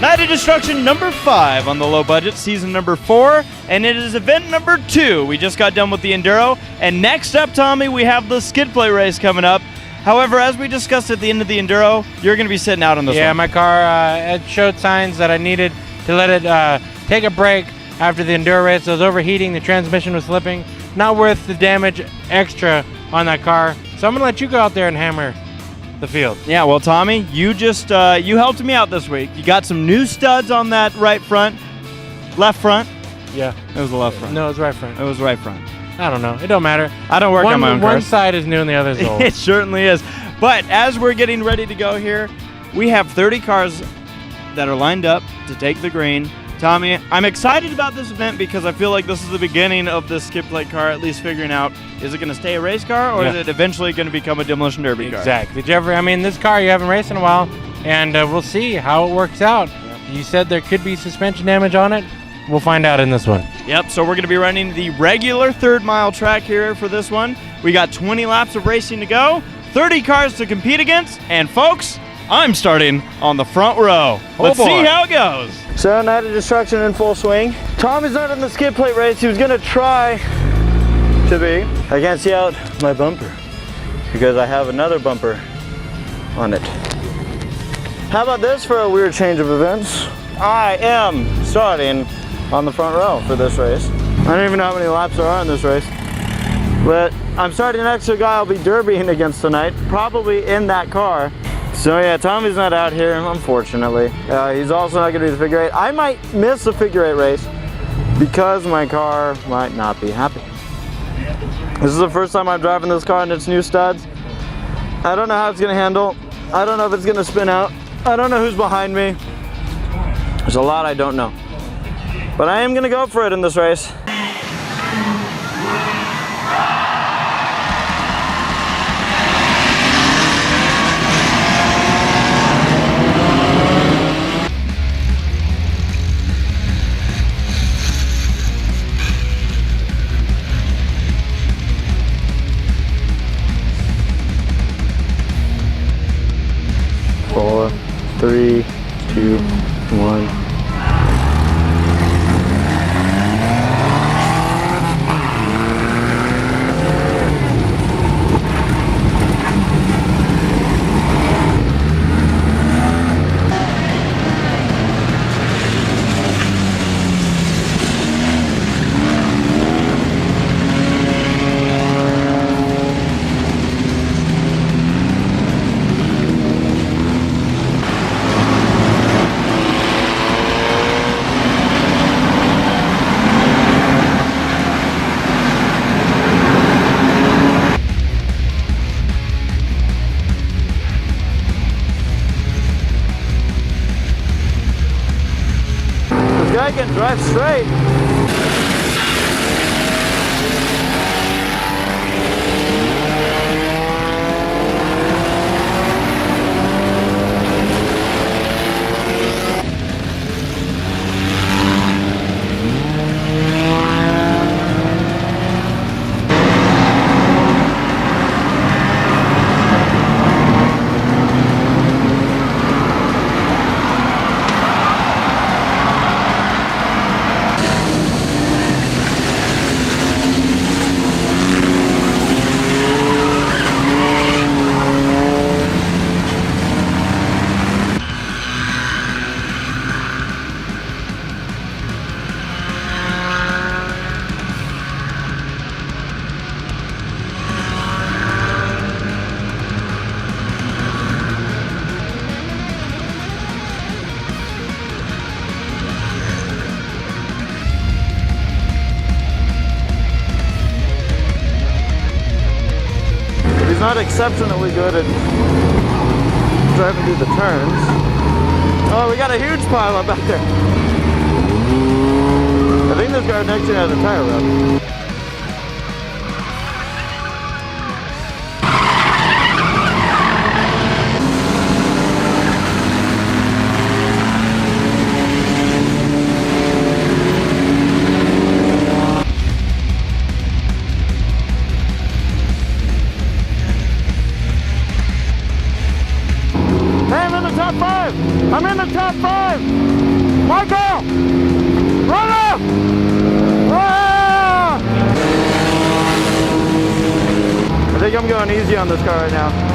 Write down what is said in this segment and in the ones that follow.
Night of Destruction number 5 on the low budget, season number 4, and it is event number 2. We just got done with the Enduro, and next up, Tommy, we have the skid plate race coming up. However, as we discussed at the end of the Enduro, you're going to be sitting out on this one. Yeah, my car it showed signs that I needed to let it take a break after the Enduro race. It was overheating, the transmission was slipping. Not worth the damage extra on that car. So I'm going to let you go out there and hammer the field. Yeah, well, Tommy, you just you helped me out this week. You got some new studs on that right front, left front. Yeah, it was the left front. No, it was right front. It was right front. I don't know. It don't matter. I don't work on my own cars. One side is new and the other is old. It certainly is. But as we're getting ready to go here, we have 30 cars that are lined up to take the green. Tommy, I'm excited about this event because I feel like this is the beginning of this skid plate car, at least figuring out, is it going to stay a race car or is it eventually going to become a Demolition Derby car? Exactly. Jeffrey, I mean, this car you haven't raced in a while, and we'll see how it works out. Yep. You said there could be suspension damage on it. We'll find out in this one. Yep, so we're going to be running the regular third-mile track here for this one. We got 20 laps of racing to go, 30 cars to compete against, and folks, I'm starting on the front row. Let's see how it goes. So, Night of Destruction in full swing. Tommy's not in the skid plate race. He was going to try to be. I can't see out my bumper because I have another bumper on it. How about this for a weird change of events? I am starting on the front row for this race. I don't even know how many laps there are in this race. But I'm starting next to a guy I'll be derbying against tonight, probably in that car. So yeah, Tommy's not out here, unfortunately. He's also not gonna do the figure eight. I might miss the figure eight race because my car might not be happy. This is the first time I'm driving this car and its new studs. I don't know how it's gonna handle. I don't know if it's gonna spin out. I don't know who's behind me. There's a lot I don't know. But I am gonna go for it in this race. Four, three, two, one. I can drive straight. He's not exceptionally good at driving through the turns. Oh, we got a huge pile up out there. I think this guy next to me has a tire rub. top 5. I'm in the top 5. Michael, run up! Ah! I think I'm going easy on this car right now.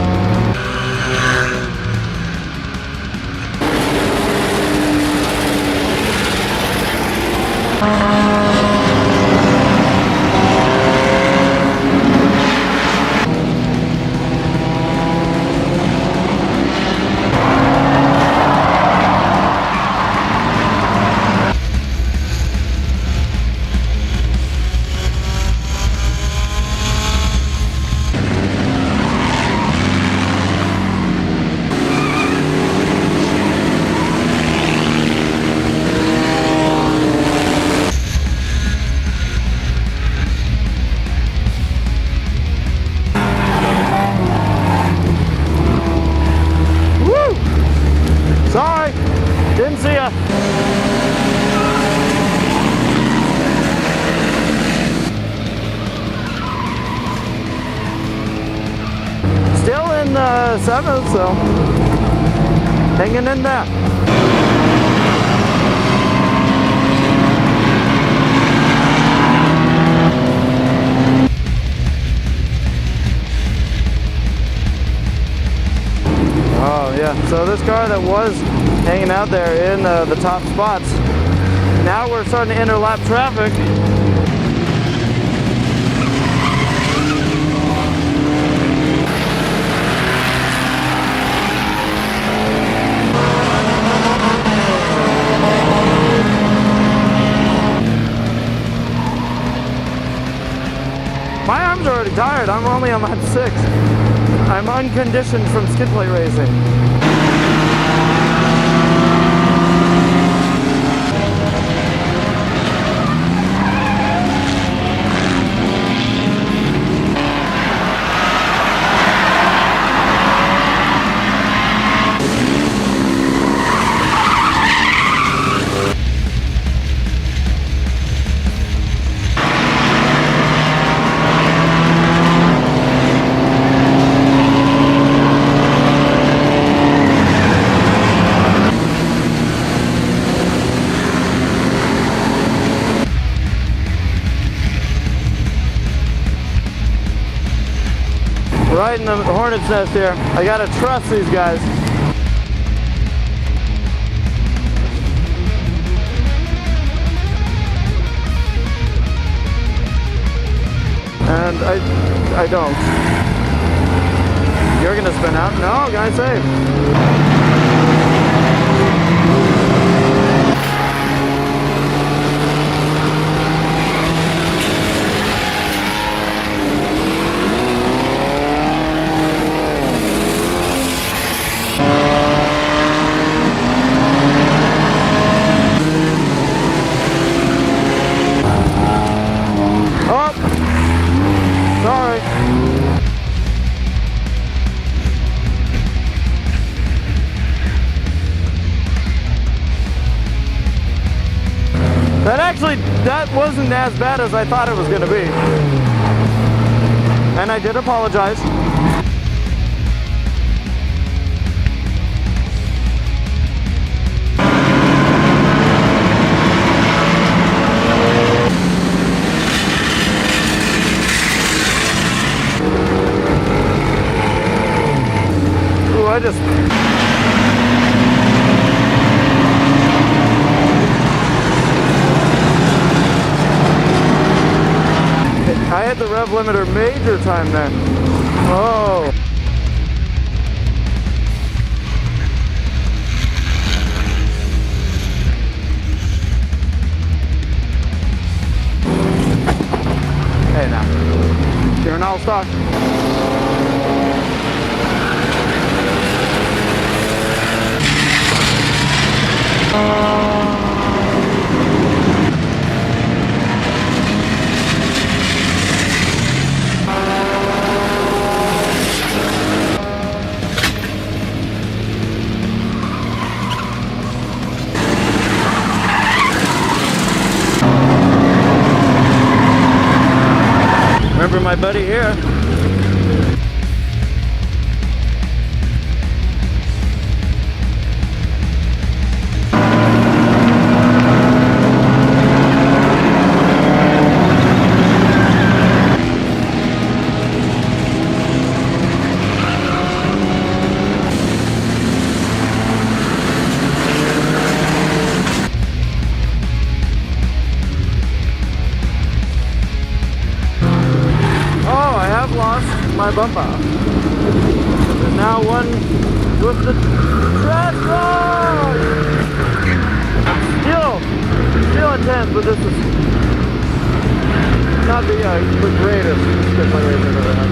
Sorry, didn't see ya. Still in 7th, so hanging in there. Oh yeah, so this car that was hanging out there in the top spots, now we're starting to interlap traffic. My arms are already tired, I'm only on lap 6. I'm unconditioned from skid plate racing. Right in the hornet's nest here. I gotta trust these guys. And I don't. You're gonna spin out. No, guy safe. That wasn't as bad as I thought it was going to be. And I did apologize. Ooh, I just... I hit the rev limiter major time then. Oh. Hey now. You're an all-star. Remember my buddy here. now one with the transfer. Still intense, but this is not the greatest skid plate race I've ever had.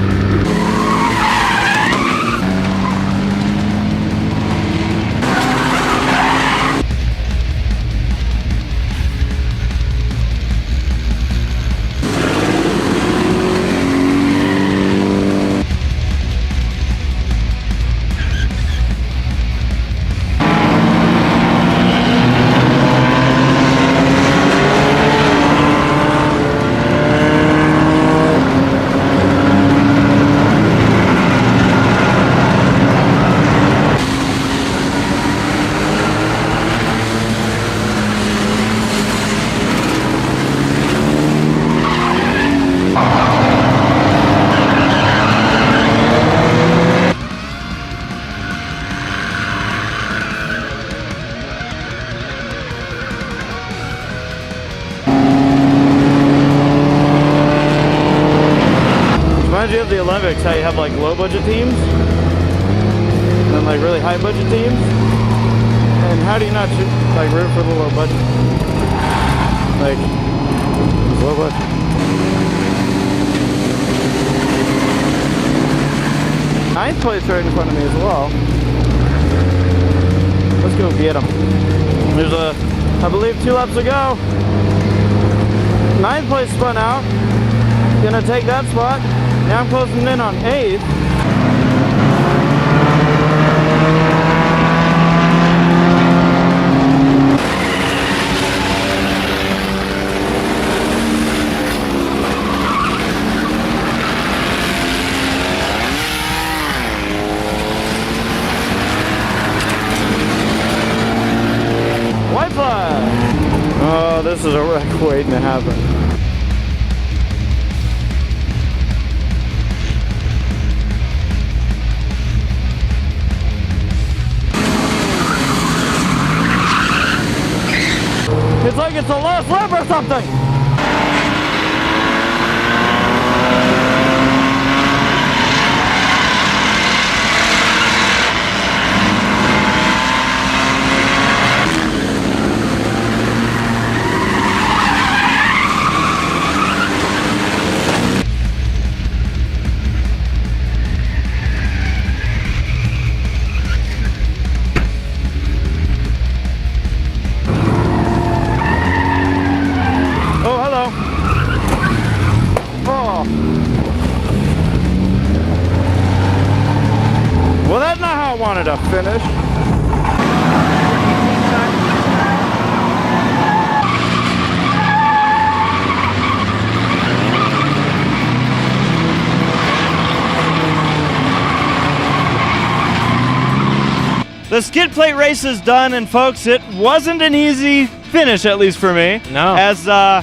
Reminds you of the Olympics, how you have like low budget teams and then like really high budget teams. And how do you not like root for the low budget? Like, it's low budget. Ninth place right in front of me as well. Let's go get him. There's I believe 2 laps to go. Ninth place spun out. Gonna take that spot. Now I'm closing in on 8th. White flag! Oh, this is a wreck waiting to happen. It's like it's the last lap or something. Well, that's not how I wanted to finish. The skid plate race is done, and folks, it wasn't an easy finish, at least for me. No. As I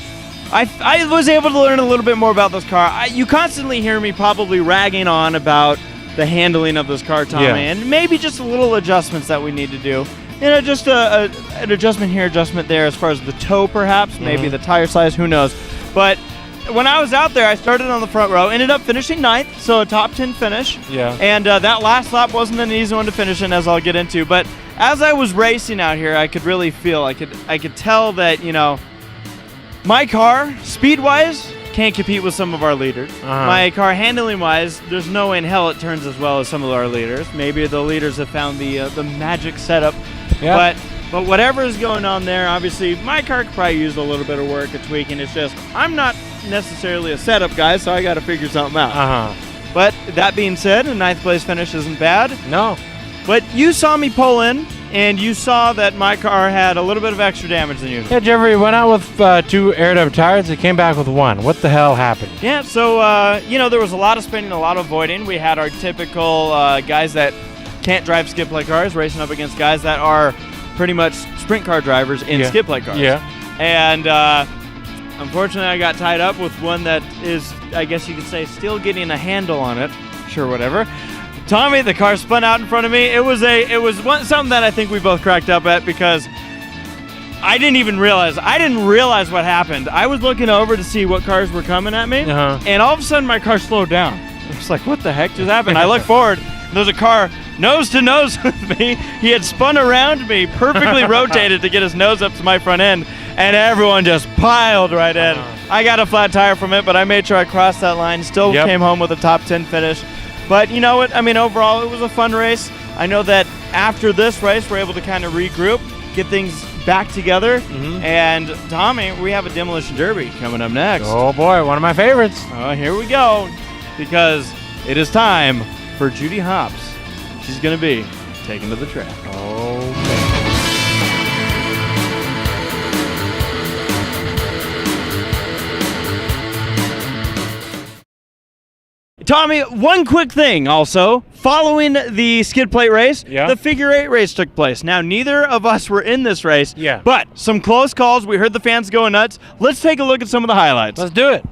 was able to learn a little bit more about this car. You constantly hear me probably ragging on about the handling of this car, Tommy, and maybe just a little adjustments that we need to do. You know, just an adjustment here, adjustment there as far as the toe, perhaps, maybe the tire size, who knows. But when I was out there, I started on the front row, ended up finishing 9th, so a top 10 finish. Yeah. And that last lap wasn't an easy one to finish in, as I'll get into. But as I was racing out here, I could really feel, I could tell that, you know, my car, speed-wise, can't compete with some of our leaders. My car, handling-wise, there's no way in hell it turns as well as some of our leaders. Maybe the leaders have found the magic setup. Yeah. But whatever is going on there, obviously, my car could probably use a little bit of work, a tweaking. It's just, I'm not necessarily a setup guy, so I got to figure something out. But that being said, a 9th place finish isn't bad. No. But you saw me pull in, and you saw that my car had a little bit of extra damage than usual. Yeah, Jeffrey went out with 2 air-duct tires. He came back with 1. What the hell happened? Yeah, so, you know, there was a lot of spinning, a lot of avoiding. We had our typical guys that can't drive skid plate cars racing up against guys that are pretty much sprint car drivers in skid plate cars. Yeah. And unfortunately, I got tied up with one that is, I guess you could say, still getting a handle on it. Sure, whatever. Tommy, the car spun out in front of me. It was something that I think we both cracked up at because I didn't even realize. I didn't realize what happened. I was looking over to see what cars were coming at me, and all of a sudden my car slowed down. I was like, what the heck just happened? I look forward, There's a car nose to nose with me. He had spun around me, perfectly rotated to get his nose up to my front end, and everyone just piled right in. I got a flat tire from it, but I made sure I crossed that line. Still came home with a top 10 finish. But you know what? I mean, overall, it was a fun race. I know that after this race, we're able to kind of regroup, get things back together. And Tommy, we have a Demolition Derby coming up next. Oh boy, one of my favorites. Here we go, because it is time for Judy Hops. She's going to be taken to the track. Tommy, one quick thing also. Following the skid plate race, the figure 8 race took place. Now, neither of us were in this race, but some close calls. We heard the fans going nuts. Let's take a look at some of the highlights. Let's do it.